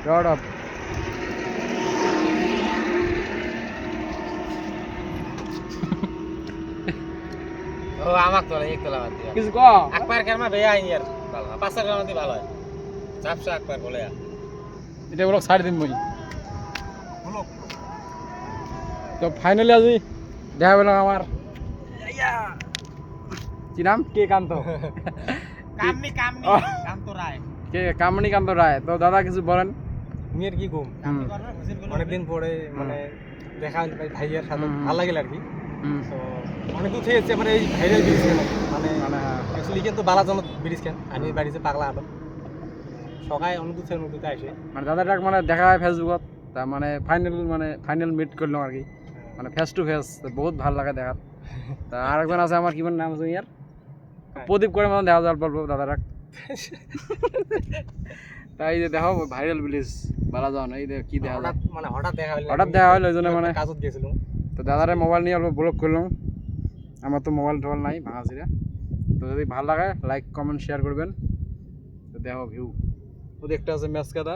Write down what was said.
Rod of ও আমাক তোলা এক তোলা বাদ দিয়া কিছু ক আকবার কারমা বেয়া ইয়ার ভালো পাঁচটা কারমাতি ভালো হয় চাপসা আকবার বলে এটা বলো ছাড় দিন মই তো ফাইনালি আজি দেখা পেলাম আমার কি নাম কে কান্ত কামনি কান্ত রায় কে কামনি কান্ত রায়। তো দাদা কিছু বলেন। মেয়ের কি ঘুম কামনি করবে হুজুর বলে অনেকদিন পরে মানে দেখা হলো ভাইয়ের সাথে হুম। ভালো লাগলো আর কি। হুম তো অনেক দূর থেকে এসেছে মানে এই ভাইরাল ব্রিজ কেন মানে মানে অ্যাকচুয়ালি কিন্তু বালাজনত ব্রিজ কেন আমি বাড়িতে পাগলা আলো সকালে অনেক দূর থেকে নদীতে আসে মানে দাদাটাক মানে দেখা হয় ফেসবুকত তা মানে ফাইনাল মিট করলাম আর কি মানে ফেস টু ফেস বহুত ভাল লাগে দেখাত। তা আরেকজন আছে আমার কিমান নাম আছে ইয়ার প্রদীপ করে মানে দেখা যাওয়ার বলবো দাদাটাক। তাই যে দেখো ভাইরাল ব্লিজ বালা যাও না এই যে কি দেখা যায় হঠাৎ দেখা হলো হঠাৎ দেখা হলো ওই জন্য মানে কাজত গেছিলাম। তো দাদারে মোবাইল নিয়ে অল্প ব্লগ করলাম। আমার তো মোবাইল টোবাইল নাই ভাঙাছিরা। তো যদি ভালো লাগে লাইক কমেন্ট শেয়ার করবেন। তো দেখো ভিউ ও দেখতে আছে ম্যাচ কাদা